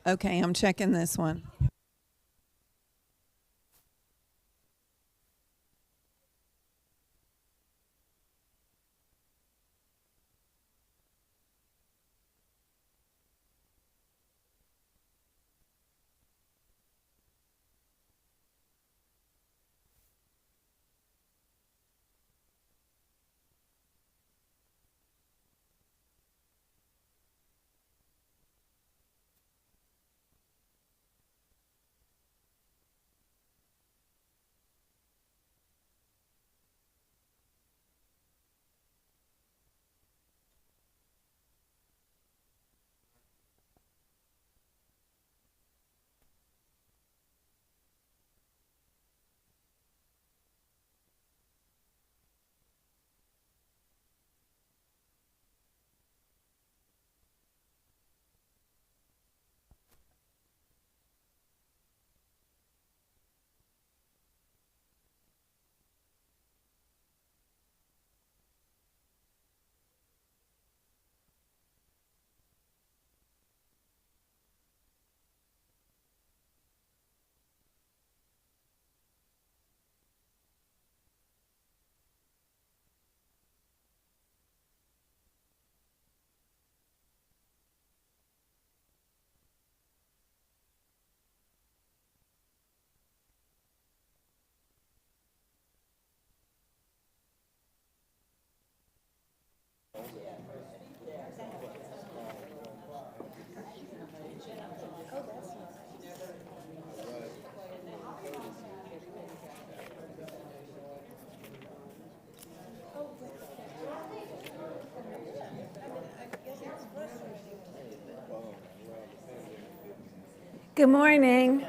Okay, I'm checking this one. Good morning.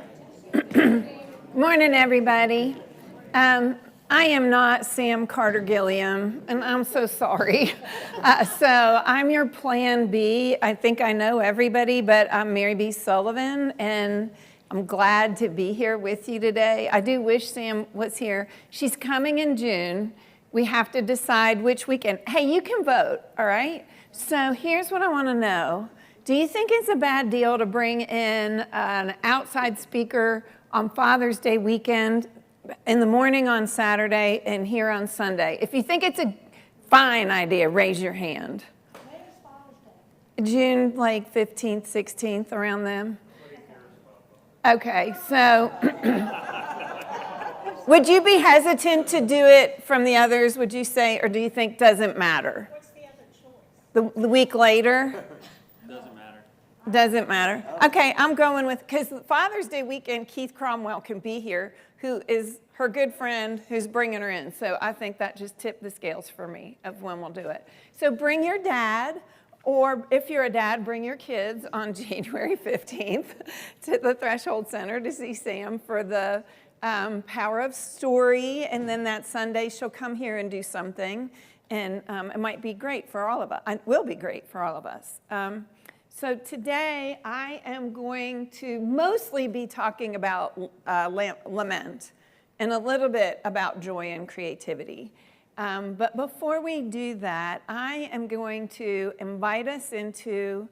Morning, everybody. I am not Sam Carter Gilliam, and I'm so sorry. So I'm your plan B. I think I know everybody, but I'm Mary Bea Sullivan, and I'm glad to be here with you today. I do wish Sam was here. She's coming in June. We have to decide which weekend. Hey, you can vote, all right? So here's what I want to know. Do you think it's a bad deal to bring in an outside speaker on Father's Day weekend, in the morning on Saturday, and here on Sunday? If you think it's a fine idea, raise your hand. June like 15th, 16th, around then? Okay, so would you be hesitant to do it from the others, would you say, or do you think doesn't matter? What's the other choice? The week later? Doesn't matter. Okay, I'm going with, because Father's Day weekend, Keith Cromwell can be here, who is her good friend who's bringing her in. So I think that just tipped the scales for me of when we'll do it. So bring your dad, or if you're a dad, bring your kids on January 15th to the Threshold Center to see Sam for the Power of Story. And then that Sunday, she'll come here and do something. And it might be great for all of us. It will be great for all of us. So today I am going to mostly be talking about lament and a little bit about joy and creativity. But before we do that, I am going to invite us into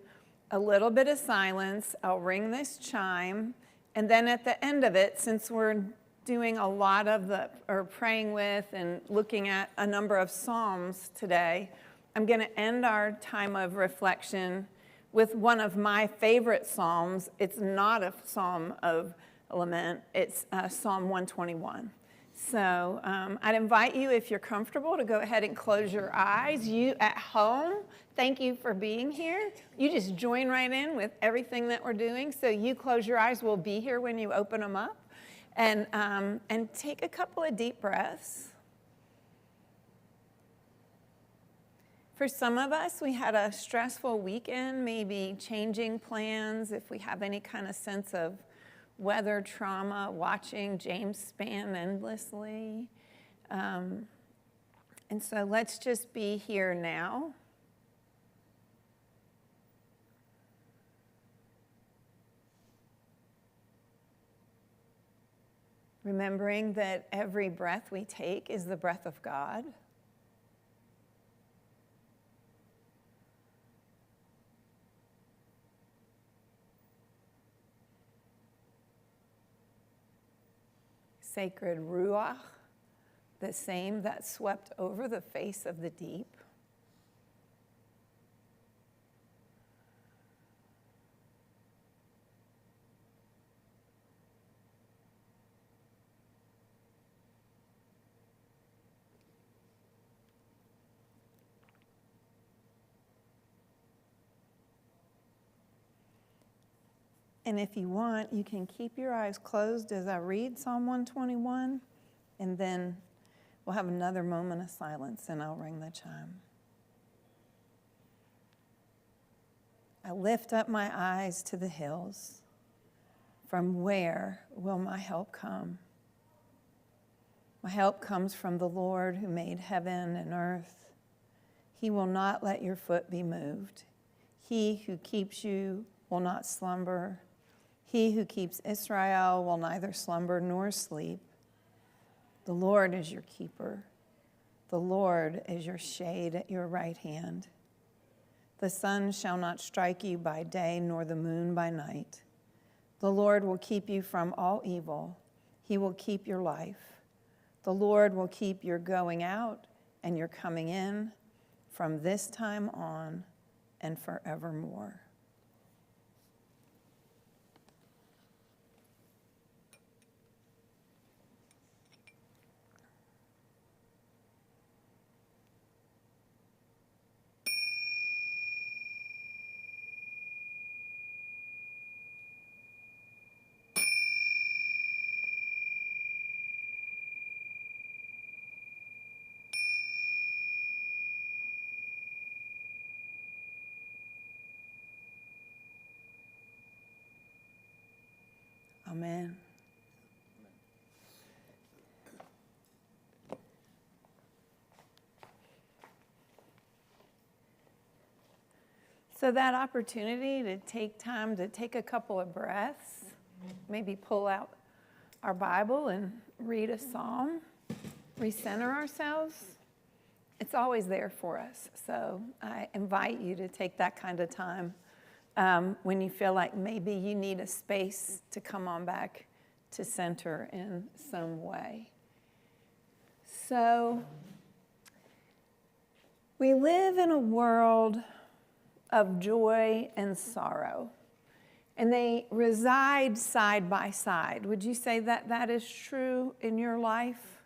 a little bit of silence. I'll ring this chime, and then at the end of it, since we're doing a lot of or praying with and looking at a number of Psalms today, I'm going to end our time of reflection with one of my favorite Psalms. It's not a Psalm of lament, it's Psalm 121. So I'd invite you, if you're comfortable, to go ahead and close your eyes. You at home, thank you for being here. You just join right in with everything that we're doing. So you close your eyes, we'll be here when you open them up. And take a couple of deep breaths. For some of us, we had a stressful weekend, maybe changing plans, if we have any kind of sense of weather trauma, watching James Spann endlessly. And so let's just be here now. Remembering that every breath we take is the breath of God. sacred ruach, the same that swept over the face of the deep. And if you want, you can keep your eyes closed as I read Psalm 121, and then we'll have another moment of silence, and I'll ring the chime. I lift up my eyes to the hills. From where will my help come? My help comes from the Lord who made heaven and earth. He will not let your foot be moved. He who keeps you will not slumber. He who keeps Israel will neither slumber nor sleep. The Lord is your keeper. The Lord is your shade at your right hand. The sun shall not strike you by day, nor the moon by night. The Lord will keep you from all evil. He will keep your life. The Lord will keep your going out and your coming in from this time on and forevermore. Amen. So that opportunity to take time to take a couple of breaths, maybe pull out our Bible and read a psalm, recenter ourselves, it's always there for us. So I invite you to take that kind of time when you feel like maybe you need a space to come on back to center in some way. So we live in a world of joy and sorrow, and they reside side by side. Would you say that that is true in your life?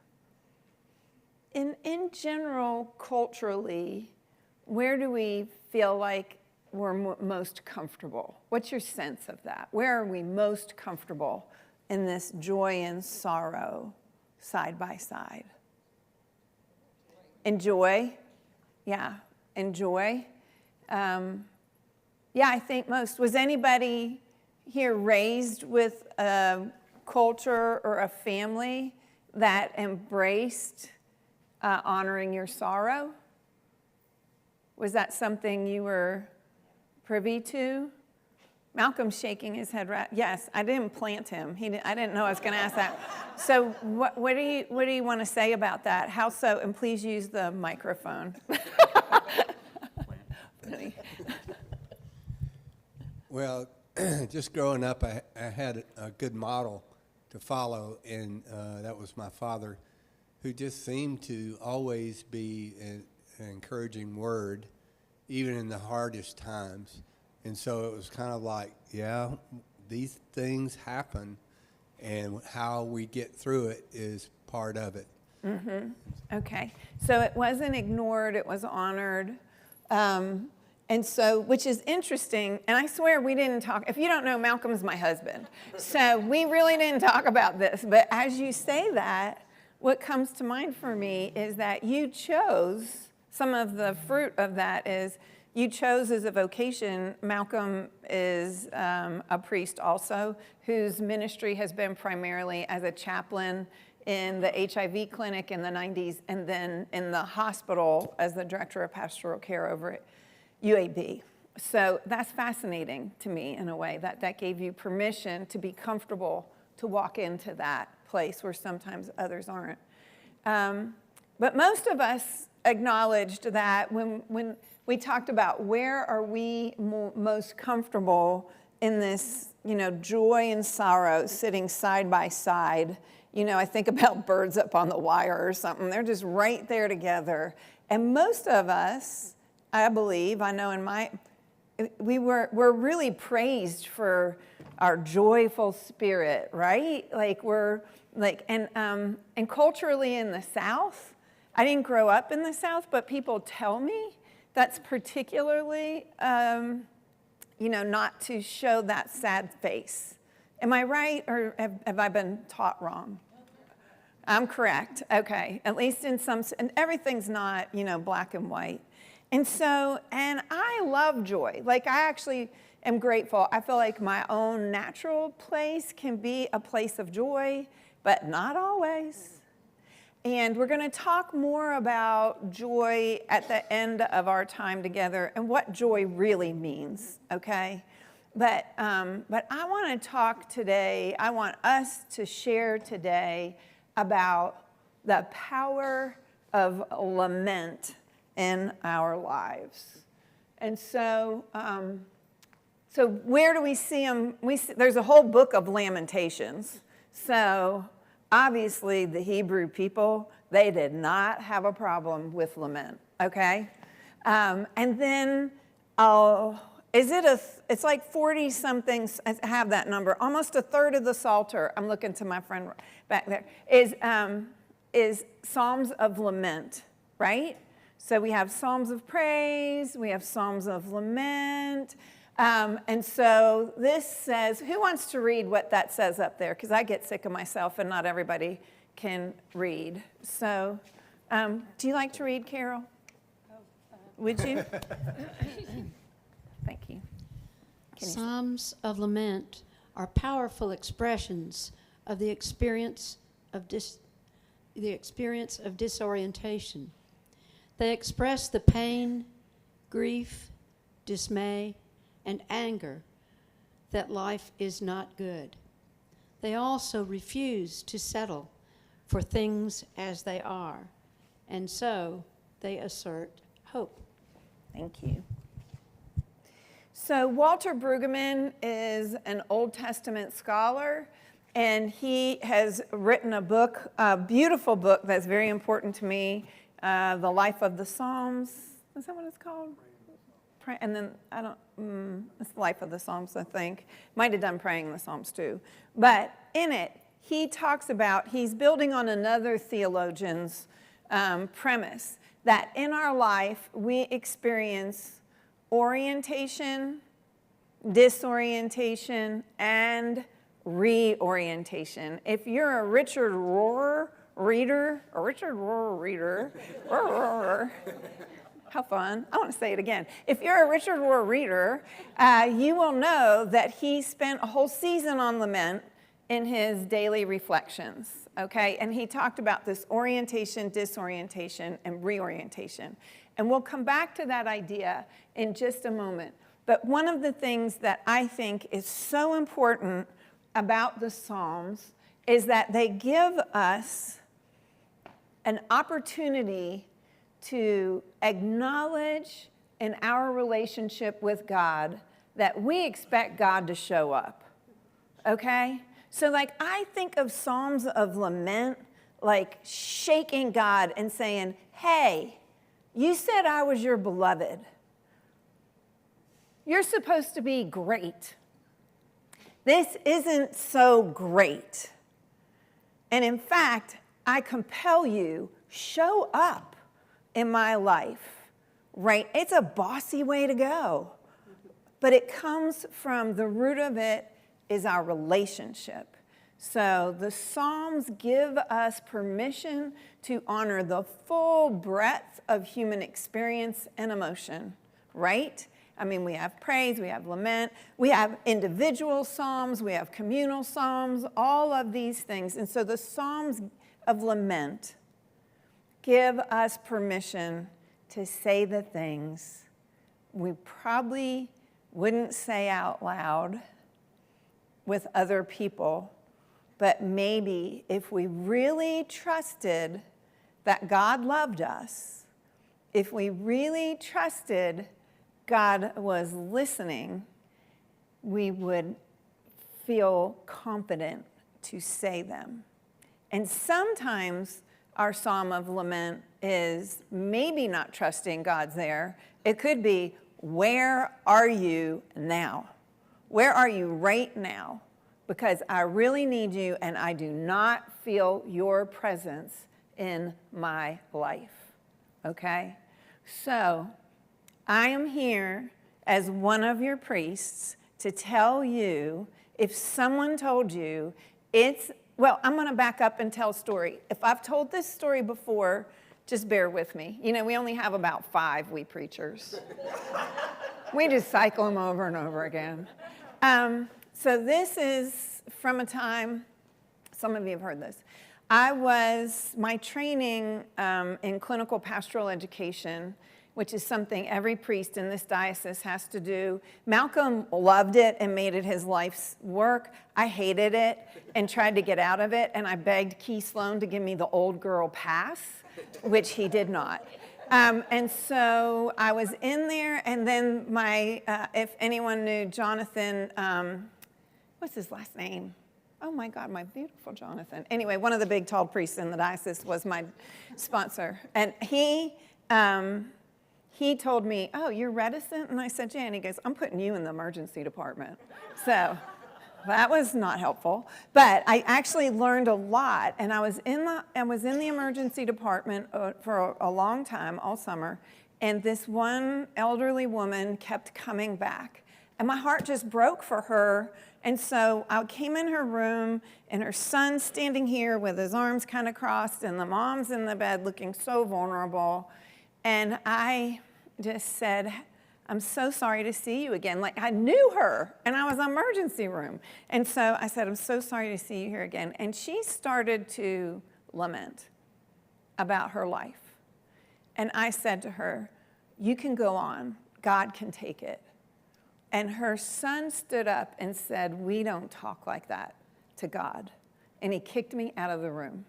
In general, culturally, where do we feel like we're most comfortable? What's your sense of that? Where are we most comfortable in this joy and sorrow side by side? Enjoy? Yeah, enjoy. Yeah, I think most. Was anybody here raised with a culture or a family that embraced honoring your sorrow? Was that something you were privy to? Malcolm's shaking his head. Yes, I didn't plant him. I didn't know I was going to ask that. So what do you want to say about that? How so? And please use the microphone. Well, just growing up, I had a good model to follow, and that was my father, who just seemed to always be an encouraging word, even in the hardest times. And so it was kind of like, yeah, these things happen, and how we get through it is part of it. Mm-hmm. Okay. So it wasn't ignored, it was honored. And so, which is interesting, and I swear we didn't talk, if you don't know, Malcolm's my husband. So we really didn't talk about this, but as you say that, what comes to mind for me is that you chose, some of the fruit of that is, you chose as a vocation. Malcolm is a priest also, whose ministry has been primarily as a chaplain in the HIV clinic in the 90s, and then in the hospital as the director of pastoral care over at UAB. So that's fascinating to me in a way, that gave you permission to be comfortable to walk into that place where sometimes others aren't. But most of us acknowledged that when we talked about where are we most comfortable in this, joy and sorrow sitting side by side, I think about birds up on the wire or something. They're just right there together. And most of us, I believe, I know we're really praised for our joyful spirit, right? And culturally in the South, I didn't grow up in the South, but people tell me that's particularly, not to show that sad face. Am I right, or have I been taught wrong? I'm correct. Okay. At least in some, and everything's not, black and white. And I love joy. I actually am grateful. I feel like my own natural place can be a place of joy, but not always. And we're going to talk more about joy at the end of our time together and what joy really means, okay? But I want to talk today, I want us to share today about the power of lament in our lives. And so where do we see them? There's a whole book of Lamentations. So obviously the Hebrew people, they did not have a problem with lament, okay? And then, it's like 40-something, I have that number, almost a third of the Psalter, I'm looking to my friend back there, is Psalms of Lament, right? So we have Psalms of Praise, we have Psalms of Lament, and so this says, who wants to read what that says up there? Because I get sick of myself and not everybody can read. So do you like to read, Carol? Would you? Thank you. Psalms of lament are powerful expressions of the experience of disorientation. They express the pain, grief, dismay, and anger that life is not good. They also refuse to settle for things as they are, and so they assert hope. Thank you. So Walter Brueggemann is an Old Testament scholar, and he has written a book, a beautiful book that's very important to me, The Life of the Psalms. Is that what it's called? And then, it's The Life of the Psalms, I think. Might have done Praying the Psalms too. But in it, he talks about, he's building on another theologian's premise, that in our life, we experience orientation, disorientation, and reorientation. If you're a Richard Rohr reader, how fun. I want to say it again. If you're a Richard Rohr reader, you will know that he spent a whole season on lament in his daily reflections, okay? And he talked about this orientation, disorientation, and reorientation. And we'll come back to that idea in just a moment. But one of the things that I think is so important about the Psalms is that they give us an opportunity to acknowledge in our relationship with God that we expect God to show up, okay? So I think of Psalms of Lament like shaking God and saying, hey, you said I was your beloved. You're supposed to be great. This isn't so great. And in fact, I compel you, show up in my life, right? It's a bossy way to go. But it comes from, the root of it is our relationship. So the Psalms give us permission to honor the full breadth of human experience and emotion, right? I mean, we have praise, we have lament, we have individual psalms, we have communal psalms, all of these things. And so the Psalms of Lament give us permission to say the things we probably wouldn't say out loud with other people, but maybe if we really trusted that God loved us, if we really trusted God was listening, we would feel confident to say them. And sometimes our psalm of lament is maybe not trusting God's there. It could be, where are you now? Where are you right now? Because I really need you and I do not feel your presence in my life. Okay? So I am here as one of your priests to tell you, if someone told you well, I'm going to back up and tell a story. If I've told this story before, just bear with me. You know, we only have about 5, we preachers. We just cycle them over and over again. So this is from a time, some of you have heard this. My training in clinical pastoral education, which is something every priest in this diocese has to do. Malcolm loved it and made it his life's work. I hated it and tried to get out of it, and I begged Key Sloan to give me the old girl pass, which he did not. And so I was in there, and then if anyone knew Jonathan, what's his last name? Oh my God, my beautiful Jonathan. Anyway, one of the big tall priests in the diocese was my sponsor. And he told me, oh, you're reticent? And I said, yeah. And he goes, I'm putting you in the emergency department. So that was not helpful. But I actually learned a lot. And I was in the emergency department for a long time, all summer. And this one elderly woman kept coming back. And my heart just broke for her. And so I came in her room, and her son's standing here with his arms kind of crossed, and the mom's in the bed looking so vulnerable. And I just said, I'm so sorry to see you again. Like, I knew her, and I was in the emergency room. And so I said, I'm so sorry to see you here again. And she started to lament about her life. And I said to her, you can go on. God can take it. And her son stood up and said, we don't talk like that to God. And he kicked me out of the room.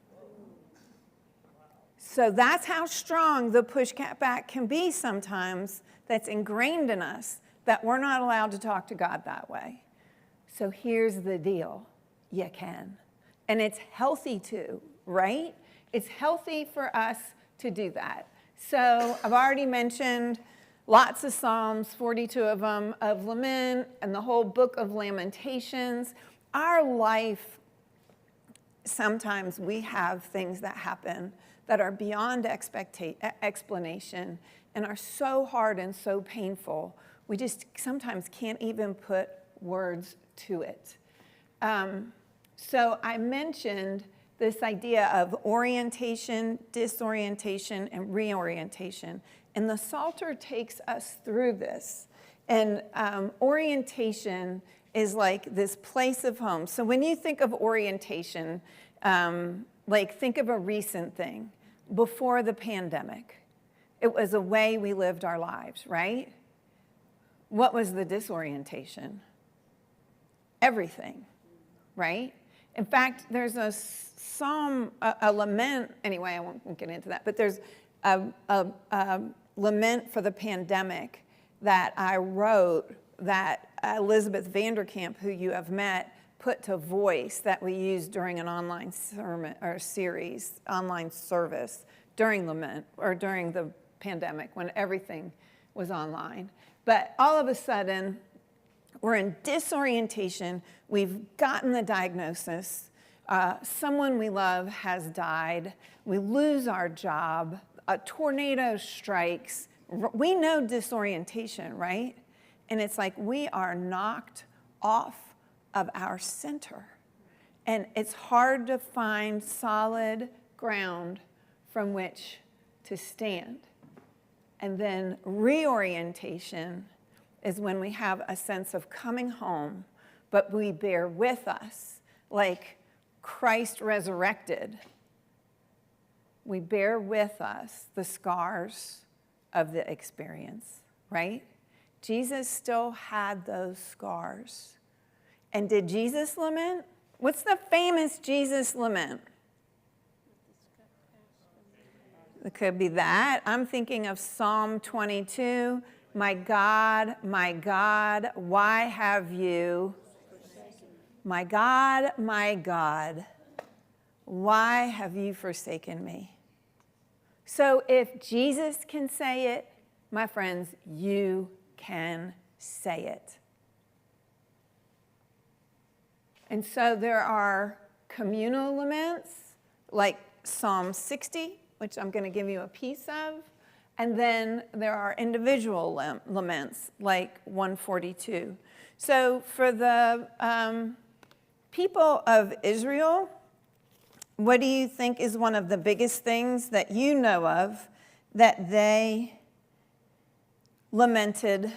So that's how strong the pushback can be sometimes, that's ingrained in us, that we're not allowed to talk to God that way. So here's the deal. You can. And it's healthy too, right? It's healthy for us to do that. So I've already mentioned lots of Psalms, 42 of them, of lament, and the whole book of Lamentations. Our life, sometimes we have things that happen that are beyond explanation and are so hard and so painful, we just sometimes can't even put words to it. So I mentioned this idea of orientation, disorientation, and reorientation. And the Psalter takes us through this. And orientation is like this place of home. So when you think of orientation, like think of a recent thing. Before the pandemic, it was a way we lived our lives, right? What was the disorientation? Everything, right? In fact, there's a psalm, a lament, anyway, I won't get into that, but there's a lament for the pandemic that I wrote that Elizabeth Vanderkamp, who you have met, put to voice, that we used during an online sermon or series, online service during lament or during the pandemic when everything was online. But all of a sudden, we're in disorientation. We've gotten the diagnosis. Someone we love has died. We lose our job. A tornado strikes. We know disorientation, right? And it's like we are knocked off of our center. And it's hard to find solid ground from which to stand. And then reorientation is when we have a sense of coming home, but we bear with us, like Christ resurrected. We bear with us the scars of the experience, right? Jesus still had those scars. And did Jesus lament? What's the famous Jesus lament? It could be that. I'm thinking of Psalm 22. My God, why have you? My God, why have you forsaken me? So if Jesus can say it, my friends, you can say it. And so there are communal laments, like Psalm 60, which I'm going to give you a piece of. And then there are individual laments, like 142. So for the people of Israel, what do you think is one of the biggest things that you know of that they lamented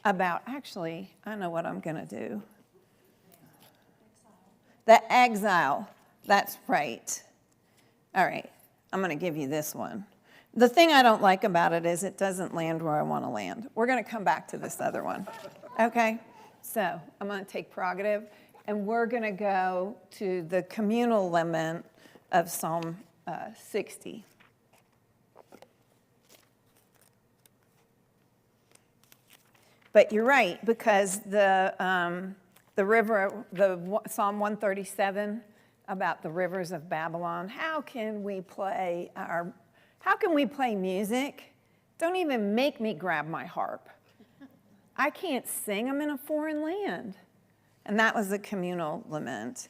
about? Actually, I know what I'm going to do. The exile. That's right. All right, I'm going to give you this one. The thing I don't like about it is it doesn't land where I want to land. We're going to come back to this other one. Okay? So I'm going to take prerogative, and we're going to go to the communal lament of Psalm 60. But you're right, because the Psalm 137 about the rivers of Babylon. How can we play music? Don't even make me grab my harp. I can't sing. I'm in a foreign land. And that was a communal lament.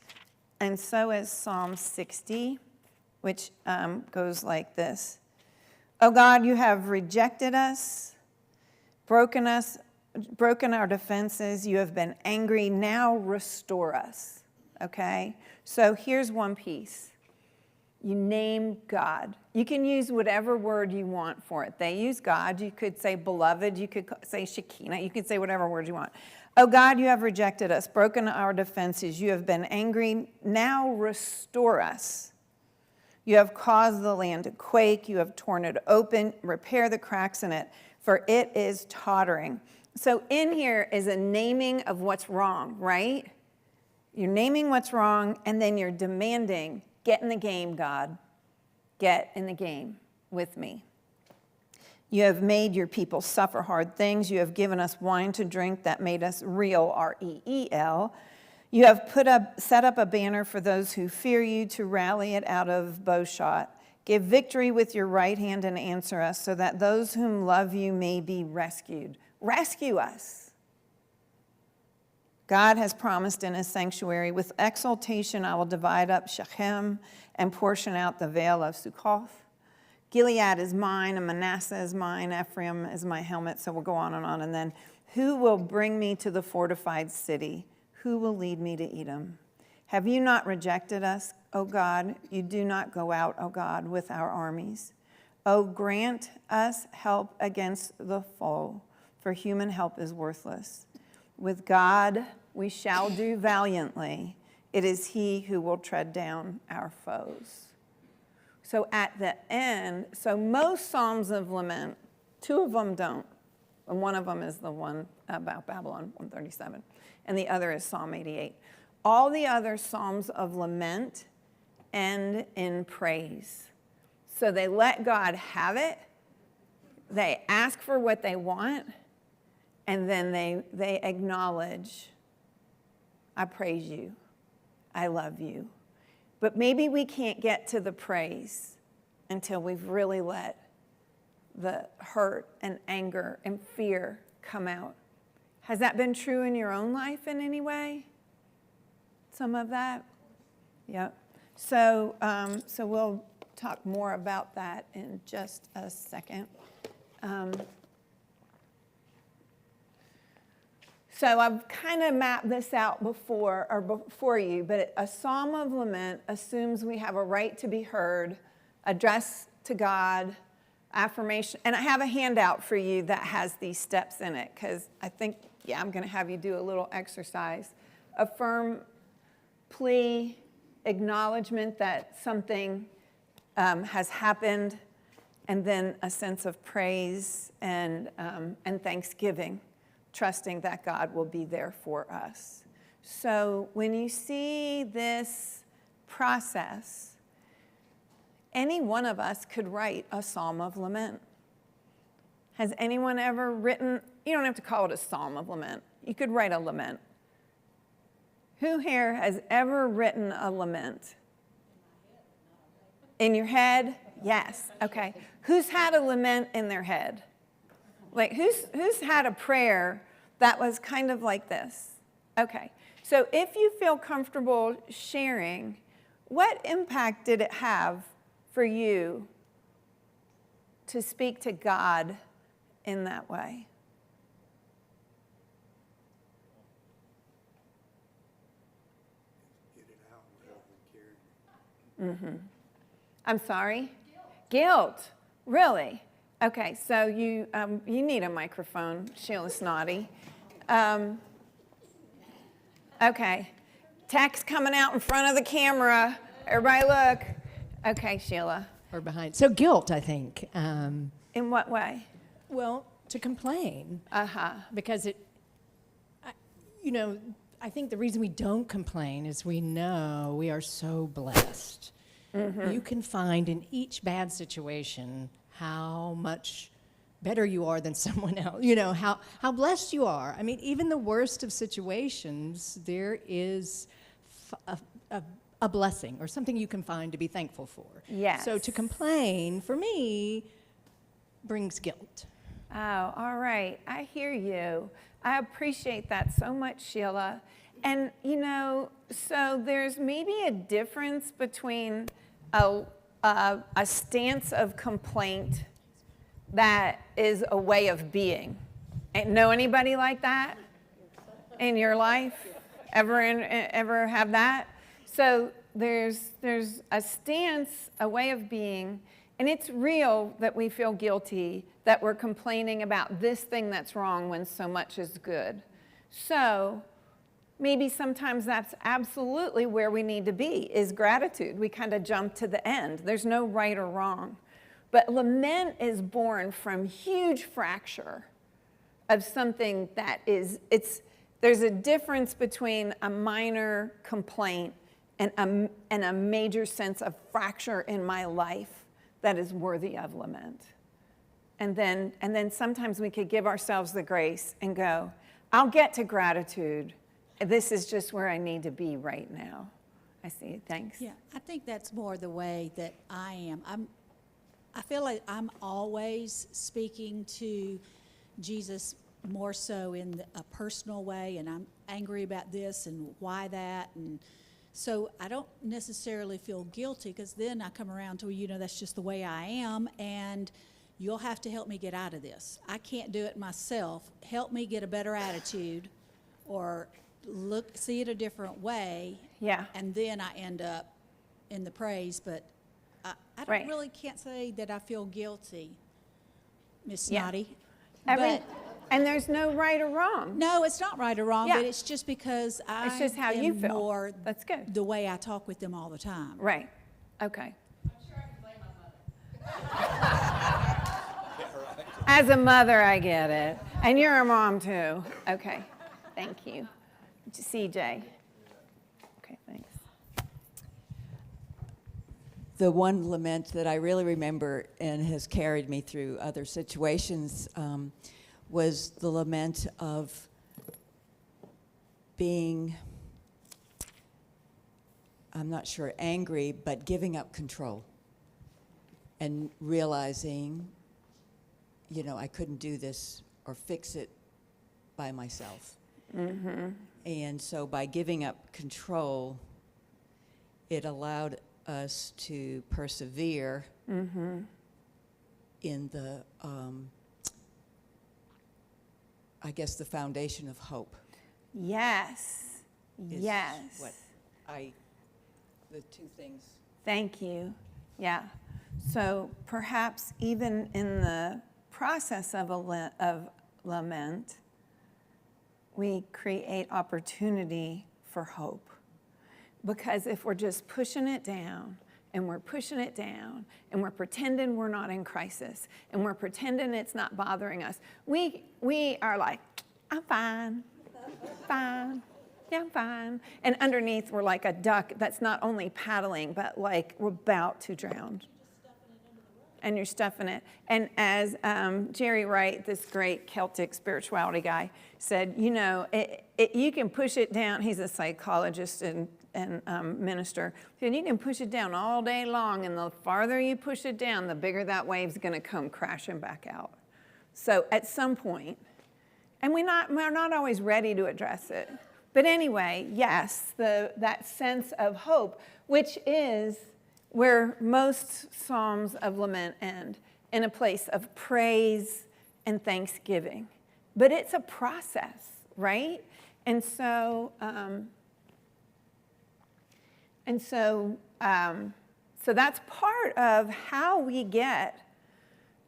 And so is Psalm 60, which goes like this. Oh God, you have rejected us, broken our defenses. You have been angry. Now restore us. Okay? So here's one piece. You name God. You can use whatever word you want for it. They use God. You could say beloved. You could say Shekinah. You could say whatever word you want. Oh God, you have rejected us, broken our defenses. You have been angry. Now restore us. You have caused the land to quake. You have torn it open. Repair the cracks in it, for it is tottering. So in here is a naming of what's wrong, right? You're naming what's wrong, and then you're demanding, get in the game, God. Get in the game with me. You have made your people suffer hard things. You have given us wine to drink that made us reel, R-E-E-L. You have set up a banner for those who fear you, to rally it out of bowshot. Give victory with your right hand and answer us, so that those whom love you may be rescued. Rescue us. God has promised in his sanctuary, with exultation I will divide up Shechem and portion out the vale of Sukkoth. Gilead is mine, and Manasseh is mine, Ephraim is my helmet. So we'll go on. And then, who will bring me to the fortified city? Who will lead me to Edom? Have you not rejected us, O God? You do not go out, O God, with our armies. O grant us help against the foe, for human help is worthless. With God we shall do valiantly. It is he who will tread down our foes. So at the end, so most Psalms of Lament, two of them don't. And one of them is the one about Babylon, 137. And the other is Psalm 88. All the other Psalms of Lament end in praise. So they let God have it. They ask for what they want. And then they acknowledge, I praise you. I love you. But maybe we can't get to the praise until we've really let the hurt and anger and fear come out. Has that been true in your own life in any way? Some of that? Yep. So we'll talk more about that in just a second. So I've kind of mapped this out before you, but a psalm of lament assumes we have a right to be heard, address to God, affirmation. And I have a handout for you that has these steps in it, because I think, I'm going to have you do a little exercise. Affirm, plea, acknowledgement that something has happened, and then a sense of praise and thanksgiving, trusting that God will be there for us. So when you see this process, any one of us could write a psalm of lament. Has anyone ever written, you don't have to call it a psalm of lament. You could write a lament. Who here has ever written a lament? In your head? Yes. Okay. Who's had a lament in their head? Like, who's had a prayer that was kind of like this? Okay. So if you feel comfortable sharing, what impact did it have for you to speak to God in that way? Get it out rather than carry it. I'm sorry? Guilt. Really? Okay, so you need a microphone, Sheila Snotty. Okay, text coming out in front of the camera. Everybody look. Okay, Sheila. Or behind. So guilt, I think. In what way? Well, to complain. Because I think the reason we don't complain is we know we are so blessed. You can find in each bad situation how much better you are than someone else. You know, how blessed you are. I mean, even the worst of situations, there is a blessing or something you can find to be thankful for. Yes. So to complain, for me, brings guilt. Oh, all right. I hear you. I appreciate that so much, Sheila. And, so there's maybe a difference between a stance of complaint that is a way of being. Know anybody like that in your life? Ever have that? So there's a stance, a way of being, and it's real that we feel guilty, that we're complaining about this thing that's wrong when so much is good. So maybe sometimes that's absolutely where we need to be, is gratitude. We kind of jump to the end. There's no right or wrong. But lament is born from huge fracture of something that there's a difference between a minor complaint and a major sense of fracture in my life that is worthy of lament. And then sometimes we could give ourselves the grace and go, I'll get to gratitude. This is just where I need to be right now. I see. Thanks. Yeah, I think that's more the way that I am. I feel like I'm always speaking to Jesus more so in a personal way, and I'm angry about this and why that, and so I don't necessarily feel guilty, because then I come around to, that's just the way I am, and you'll have to help me get out of this. I can't do it myself. Help me get a better attitude, or see it a different way. Yeah. And then I end up in the praise, but I don't Right. really can't say that I feel guilty, Miss Yeah. Snotty. And there's no right or wrong. No, it's not right or wrong, Yeah. but it's just because I It's just how am you feel. more That's good. the way I talk with them all the time. Right. Okay. I'm sure I can blame my mother. As a mother, I get it. And you're a mom too. Okay. Thank you. CJ. Okay, thanks. The one lament that I really remember and has carried me through other situations was the lament of being, I'm not sure, angry, but giving up control and realizing, I couldn't do this or fix it by myself. Mm-hmm. And so by giving up control, it allowed us to persevere in the, I guess, the foundation of hope. Yes. Is Yes. what the two things. Thank you. Yeah. So perhaps even in the process of lament, we create opportunity for hope. Because if we're just pushing it down, and we're pushing it down, and we're pretending we're not in crisis, and we're pretending it's not bothering us, we are like, I'm fine, fine, yeah, I'm fine. And underneath, we're like a duck that's not only paddling, but like we're about to drown. and you're stuffing it. And as Jerry Wright, this great Celtic spirituality guy, said, you know, you can push it down. He's a psychologist and minister. And you can push it down all day long, and the farther you push it down, the bigger that wave's going to come crashing back out. So at some point, and we're not always ready to address it. But anyway, yes, that sense of hope, which is where most Psalms of Lament end, in a place of praise and thanksgiving. But it's a process, right? And so that's part of how we get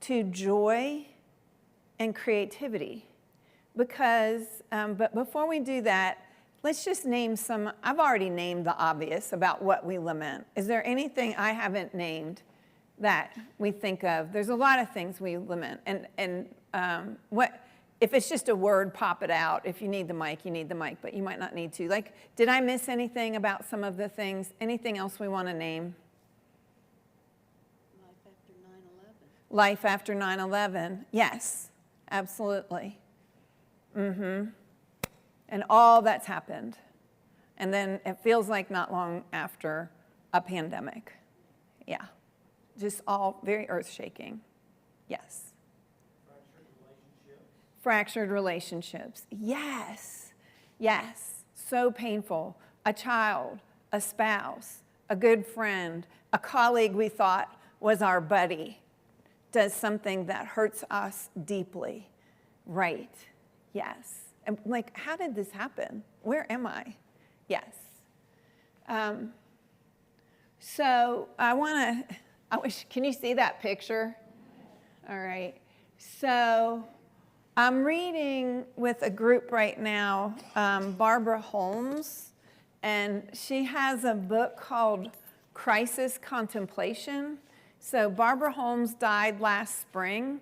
to joy and creativity. Because, but before we do that, let's just name some. I've already named the obvious about what we lament. Is there anything I haven't named that we think of? There's a lot of things we lament. And what if it's just a word, pop it out. If you need the mic, you need the mic, but you might not need to. Like, did I miss anything about some of the things? Anything else we want to name? Life after 9/11. Yes, absolutely. And all that's happened. And then it feels like not long after a pandemic. Yeah. Just all very earth-shaking. Yes. Fractured relationships. Yes. Yes. So painful. A child, a spouse, a good friend, a colleague we thought was our buddy does something that hurts us deeply. Right. Yes. And like, how did this happen? Where am I? Yes. So I wish, can you see that picture? All right. So I'm reading with a group right now, Barbara Holmes, and she has a book called Crisis Contemplation. So Barbara Holmes died last spring.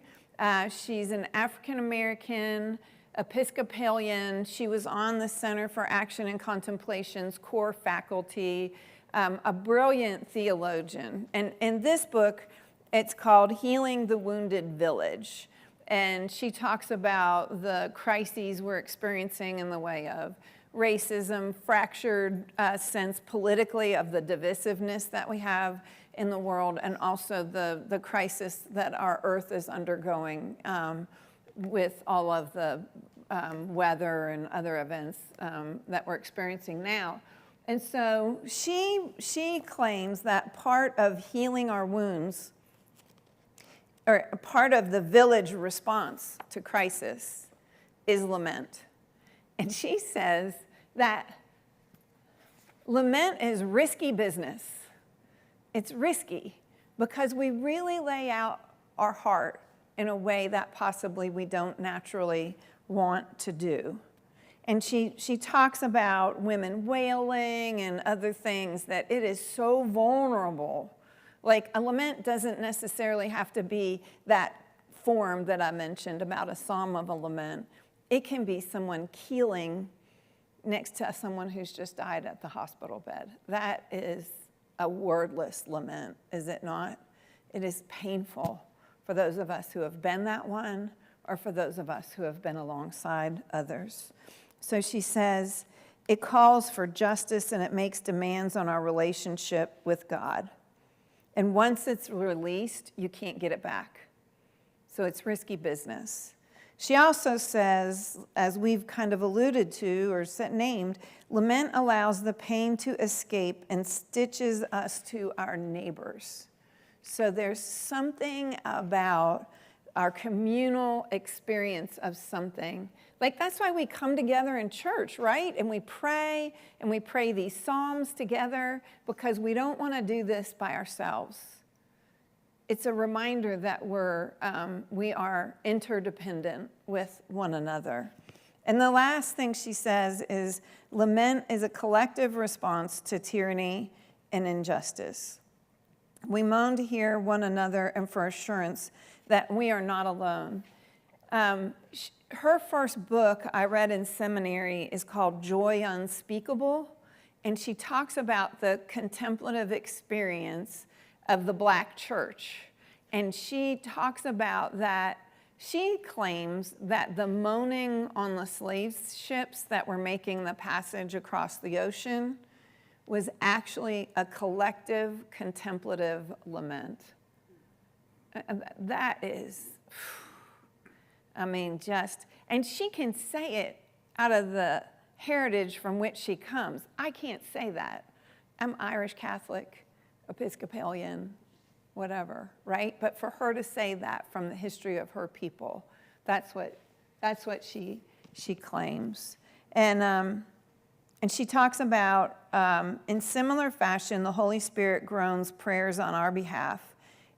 She's an African-American Episcopalian. She was on the Center for Action and Contemplation's core faculty, a brilliant theologian. And in this book, it's called Healing the Wounded Village. And she talks about the crises we're experiencing in the way of racism, fractured sense politically of the divisiveness that we have in the world, and also the crisis that our earth is undergoing with all of the weather and other events that we're experiencing now. And so she claims that part of healing our wounds, or part of the village response to crisis, is lament. And she says that lament is risky business. It's risky because we really lay out our heart in a way that possibly we don't naturally want to do. And she talks about women wailing and other things, that it is so vulnerable. Like, a lament doesn't necessarily have to be that form that I mentioned about a psalm of a lament. It can be someone keeling next to someone who's just died at the hospital bed. That is a wordless lament, is it not? It is painful for those of us who have been that one, or for those of us who have been alongside others. So she says, it calls for justice and it makes demands on our relationship with God. And once it's released, you can't get it back. So it's risky business. She also says, as we've kind of alluded to or named, lament allows the pain to escape and stitches us to our neighbors. So there's something about our communal experience of something. Like, that's why we come together in church, right? And we pray these psalms together, because we don't want to do this by ourselves. It's a reminder that we are interdependent with one another. And the last thing she says is, lament is a collective response to tyranny and injustice. We moan to hear one another and for assurance that we are not alone. Her first book I read in seminary is called Joy Unspeakable, and she talks about the contemplative experience of the Black church And she talks about that. She claims that the moaning on the slave ships that were making the passage across the ocean was actually a collective contemplative lament. That is, I mean, just, and she can say it out of the heritage from which she comes. I can't say that. I'm Irish Catholic, Episcopalian, whatever, right? But for her to say that from the history of her people, that's what she claims. And she talks about, in similar fashion, the Holy Spirit groans prayers on our behalf.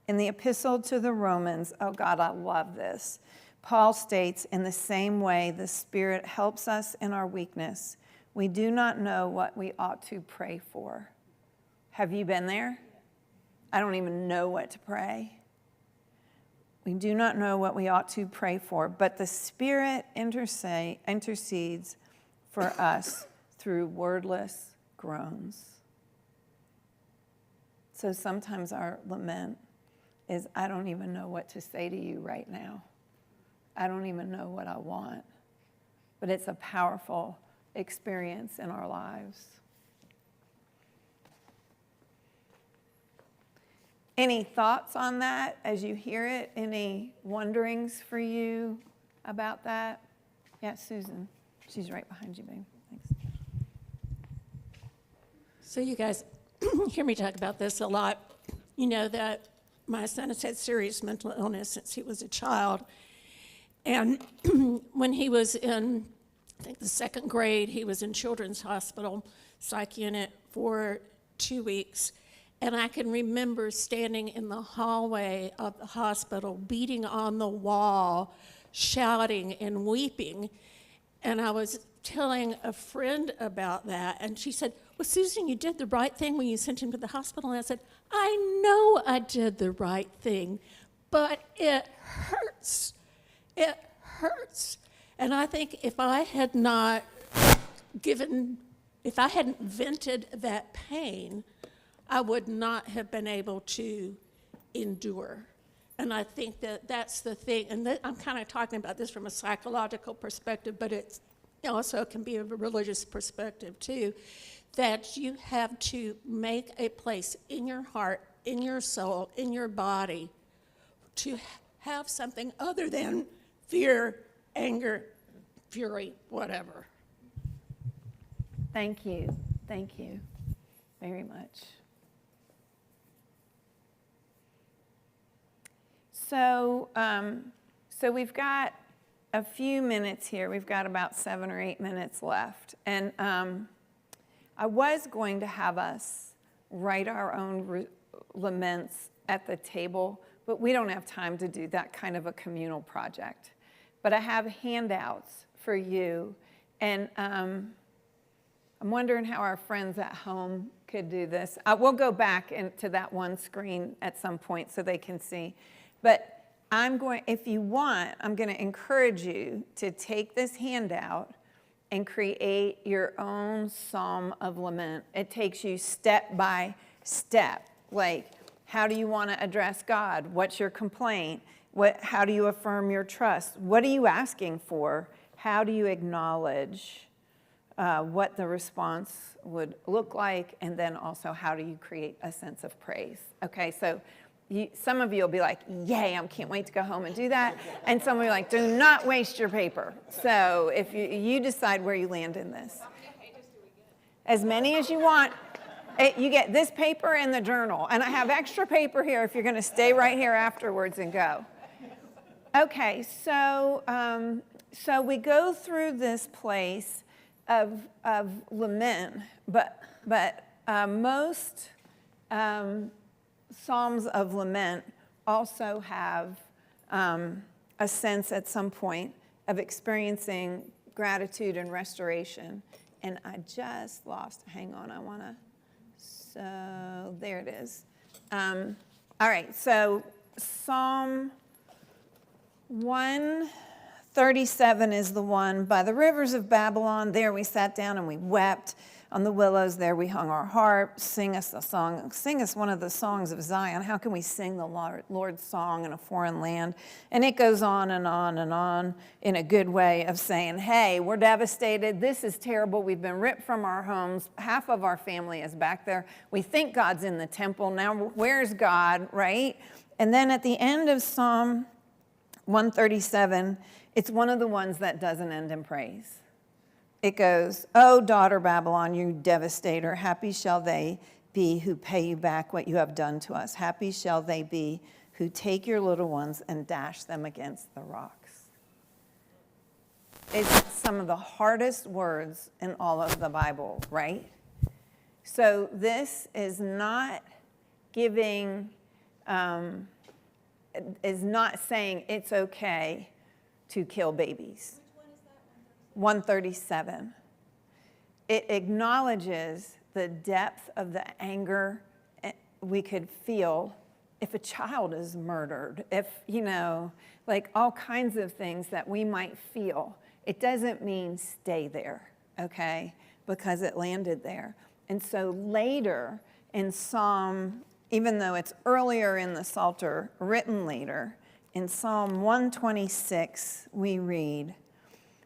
In the epistle to the Romans, oh God, I love this. Paul states, in the same way, the Spirit helps us in our weakness. We do not know what we ought to pray for. Have you been there? I don't even know what to pray. We do not know what we ought to pray for, but the Spirit intercedes for us through wordless groans. So sometimes our lament is, I don't even know what to say to you right now. I don't even know what I want. But it's a powerful experience in our lives. Any thoughts on that as you hear it? Any wonderings for you about that? Yeah, Susan. She's right behind you, babe. Thanks. So you guys hear me talk about this a lot. You know that my son has had serious mental illness since he was a child. And when he was in, I think, the second grade, he was in Children's Hospital, psych unit, for 2 weeks. And I can remember standing in the hallway of the hospital, beating on the wall, shouting and weeping. And I was telling a friend about that, and she said, well, Susan, you did the right thing when you sent him to the hospital. And I said, I know I did the right thing, but it hurts. It hurts. And I think if I hadn't vented that pain, I would not have been able to endure. And I think that that's the thing. And I'm kind of talking about this from a psychological perspective, but it also can be a religious perspective too, that you have to make a place in your heart, in your soul, in your body to have something other than fear, anger, fury, whatever. Thank you. Thank you very much. So we've got a few minutes here. We've got about 7 or 8 minutes left. And I was going to have us write our own laments at the table, but we don't have time to do that kind of a communal project. But I have handouts for you. And I'm wondering how our friends at home could do this. We'll go back into that one screen at some point so they can see. But if you want, I'm going to encourage you to take this handout and create your own psalm of lament. It takes you step by step. Like, how do you want to address God? What's your complaint? How do you affirm your trust? What are you asking for? How do you acknowledge what the response would look like? And then also, how do you create a sense of praise? Okay, so some of you will be like, yay, I can't wait to go home and do that. And some of you are like, do not waste your paper. So if you decide where you land in this. As many as you want. You get this paper and the journal. And I have extra paper here if you're going to stay right here afterwards and go. Okay, so we go through this place of lament, but most Psalms of lament also have a sense at some point of experiencing gratitude and restoration. And I just lost, hang on, so there it is. All right, so Psalm 137 is the one. By the rivers of Babylon, there we sat down and we wept. On the willows there we hung our harp. Sing us a song. Sing us one of the songs of Zion. How can we sing the Lord's song in a foreign land? And it goes on and on and on in a good way of saying, hey, we're devastated. This is terrible. We've been ripped from our homes. Half of our family is back there. We think God's in the temple. Now, where's God, right? And then at the end of Psalm 137, it's one of the ones that doesn't end in praise. It goes, "O daughter Babylon, you devastator, happy shall they be who pay you back what you have done to us. Happy shall they be who take your little ones and dash them against the rocks." It's some of the hardest words in all of the Bible, right? So this is not giving, is not saying it's okay to kill babies. Which one is that? 137. It acknowledges the depth of the anger we could feel if a child is murdered, if, like all kinds of things that we might feel. It doesn't mean stay there, okay, because it landed there. And so later in Psalm, even though it's earlier in the Psalter, written later, in Psalm 126, we read,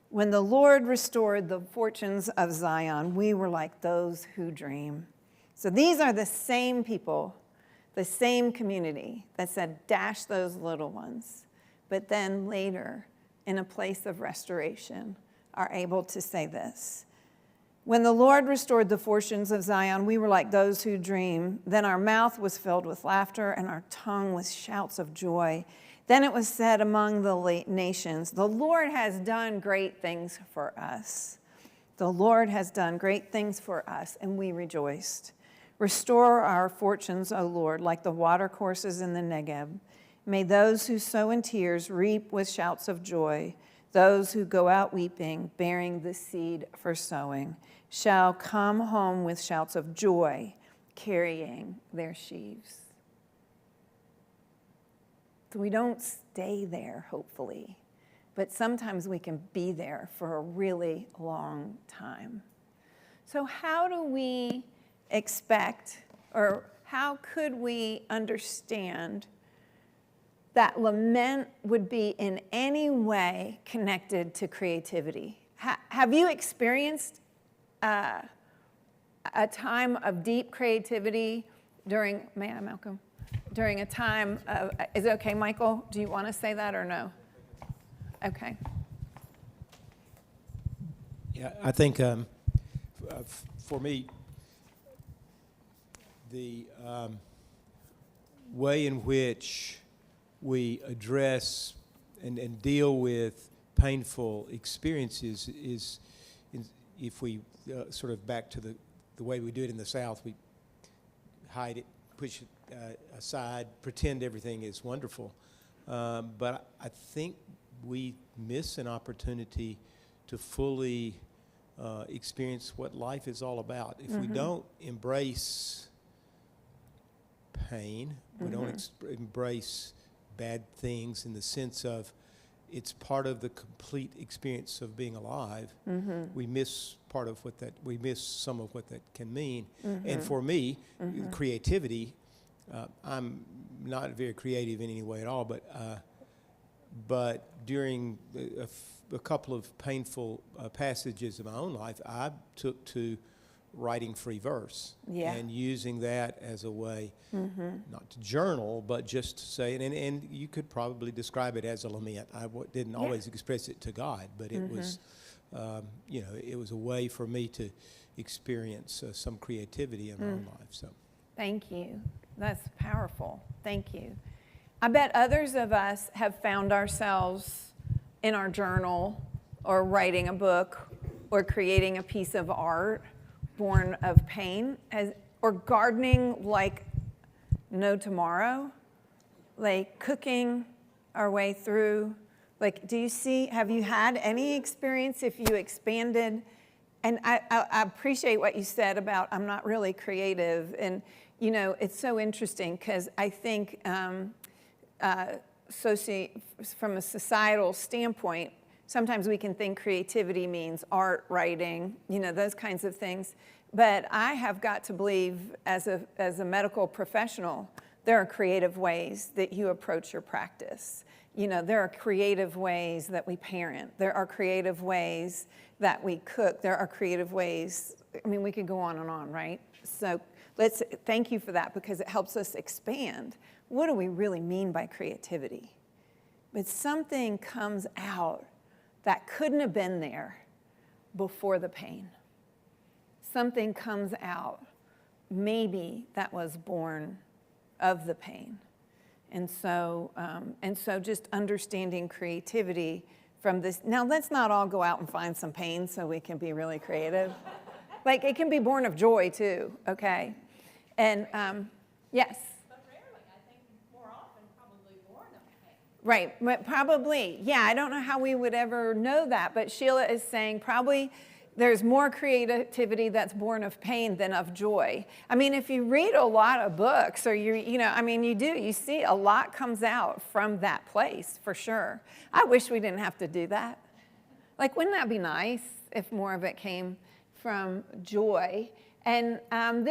"When the Lord restored the fortunes of Zion, we were like those who dream." So these are the same people, the same community that said, dash those little ones. But then later, in a place of restoration, are able to say this. "When the Lord restored the fortunes of Zion, we were like those who dream. Then our mouth was filled with laughter and our tongue with shouts of joy. Then it was said among the nations, the Lord has done great things for us. The Lord has done great things for us, and we rejoiced. Restore our fortunes, O Lord, like the watercourses in the Negeb. May those who sow in tears reap with shouts of joy. Those who go out weeping, bearing the seed for sowing, shall come home with shouts of joy, carrying their sheaves." So we don't stay there, hopefully, but sometimes we can be there for a really long time. So how do we expect, or how could we understand that lament would be in any way connected to creativity? Have you experienced a time of deep creativity during, may I, Malcolm? During a time of, is it okay, Michael? Do you want to say that or no? Okay. Yeah, I think for me, the way in which we address and deal with painful experiences is, if we sort of back to the way we do it in the South, we hide it, push it aside, pretend everything is wonderful. But I think we miss an opportunity to fully experience what life is all about. If we don't embrace pain, we don't embrace bad things in the sense of it's part of the complete experience of being alive, we miss part of what that, we miss some of what that can mean. And for me, creativity, I'm not very creative in any way at all, but during a couple of painful passages of my own life, I took to writing free verse and using that as a way, not to journal, but just to say, and you could probably describe it as a lament. I didn't always express it to God, but it was, it was a way for me to experience some creativity in my own life. So, thank you. That's powerful. Thank you. I bet others of us have found ourselves in our journal or writing a book or creating a piece of art born of pain, or gardening like no tomorrow, like cooking our way through. Like, have you had any experience if you expanded? And I appreciate what you said about I'm not really creative. And, it's so interesting because I think from a societal standpoint, sometimes we can think creativity means art, writing, those kinds of things. But I have got to believe, as a medical professional, there are creative ways that you approach your practice. You know, there are creative ways that we parent. There are creative ways that we cook. There are creative ways, I mean, we could go on and on, right? So thank you for that, because it helps us expand. What do we really mean by creativity? But something comes out that couldn't have been there before the pain. Something comes out, maybe that was born of the pain. And so just understanding creativity from this. Now, let's not all go out and find some pain so we can be really creative. Like, it can be born of joy too, okay? And yes? But rarely, I think more often probably born of pain. Right, but probably. Yeah, I don't know how we would ever know that, but Sheila is saying probably there's more creativity that's born of pain than of joy. I mean, if you read a lot of books, or you see a lot comes out from that place, for sure. I wish we didn't have to do that. Like, wouldn't that be nice if more of it came from joy? And all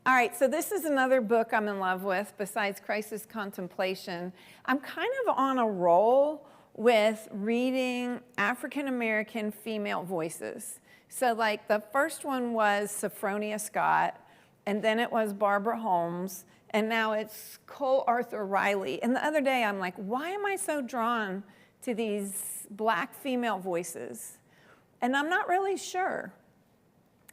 right, so this is another book I'm in love with besides Crisis Contemplation. I'm kind of on a roll with reading African American female voices. So like the first one was Sophronia Scott, and then it was Barbara Holmes, and now it's Cole Arthur Riley. And the other day I'm like, why am I so drawn to these black female voices? And I'm not really sure,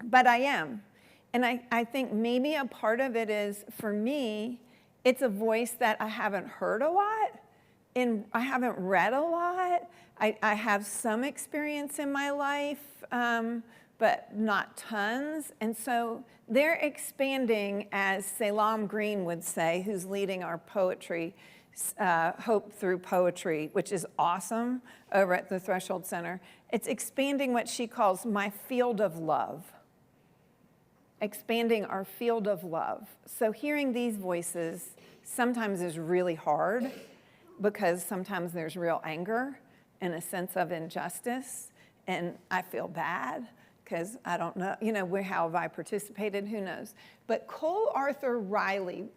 but I am. And I think maybe a part of it is, for me, it's a voice that I haven't heard a lot, and I haven't read a lot. I have some experience in my life, but not tons. And so they're expanding, as Salam Green would say, who's leading our poetry, Hope Through Poetry, which is awesome over at the Threshold Center. It's expanding what she calls my field of love. Expanding our field of love. So hearing these voices sometimes is really hard, because sometimes there's real anger and a sense of injustice, and I feel bad because I don't know, how have I participated? Who knows? But Cole Arthur Riley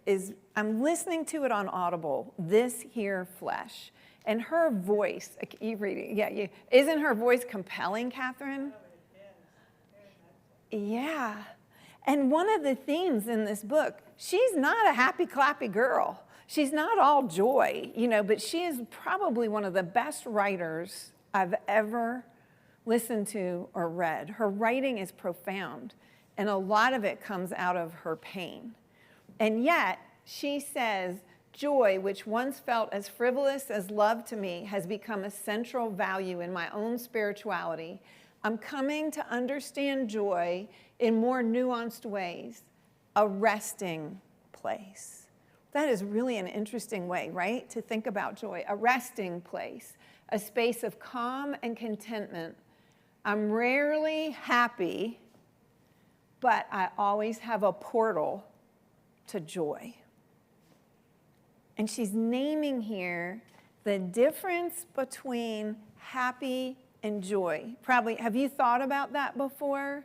I'm listening to it on Audible, This Here Flesh, and her voice, you read it, yeah, isn't her voice compelling, Catherine? Yeah. And one of the themes in this book, she's not a happy, clappy girl. She's not all joy, but she is probably one of the best writers I've ever listened to or read. Her writing is profound, and a lot of it comes out of her pain. And yet, she says, joy, which once felt as frivolous as love to me, has become a central value in my own spirituality. I'm coming to understand joy in more nuanced ways, a resting place. That is really an interesting way, right, to think about joy. A resting place, a space of calm and contentment. I'm rarely happy, but I always have a portal to joy. And she's naming here the difference between happy and joy. Probably, have you thought about that before?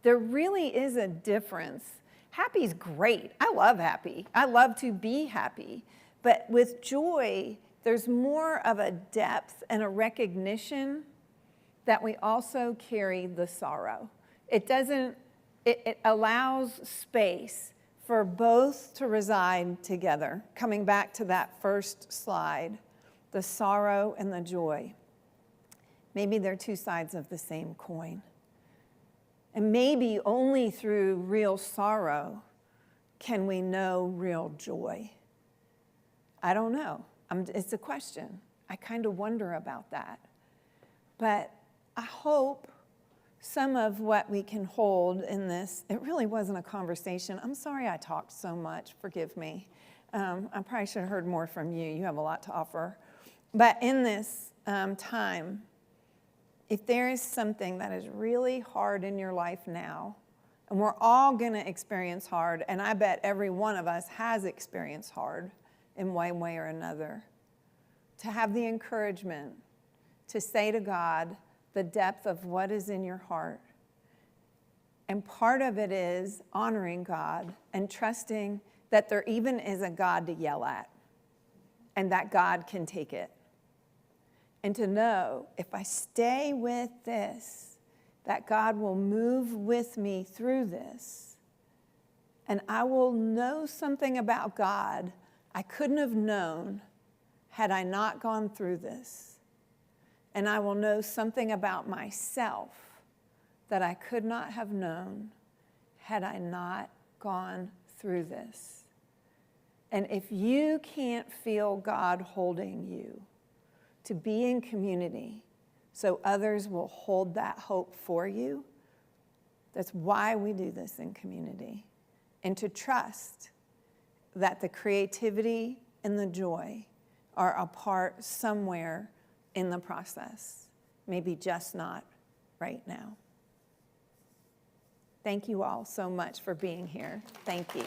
There really is a difference. Happy's great. I love happy. I love to be happy. But with joy, there's more of a depth and a recognition that we also carry the sorrow. It allows space for both to reside together. Coming back to that first slide, the sorrow and the joy. Maybe they're two sides of the same coin. And maybe only through real sorrow can we know real joy. I don't know. It's a question. I kind of wonder about that. But I hope some of what we can hold in this, it really wasn't a conversation. I'm sorry I talked so much. Forgive me. I probably should have heard more from you. You have a lot to offer. But in this time, if there is something that is really hard in your life now, and we're all going to experience hard, and I bet every one of us has experienced hard in one way or another, to have the encouragement to say to God the depth of what is in your heart And part of it is honoring God and trusting that there even is a God to yell at and that God can take it. And to know if I stay with this, that God will move with me through this. And I will know something about God I couldn't have known had I not gone through this. And I will know something about myself that I could not have known had I not gone through this. And if you can't feel God holding you to be in community so others will hold that hope for you, that's why we do this in community. And to trust that the creativity and the joy are a part somewhere in the process, maybe just not right now. Thank you all so much for being here. Thank you.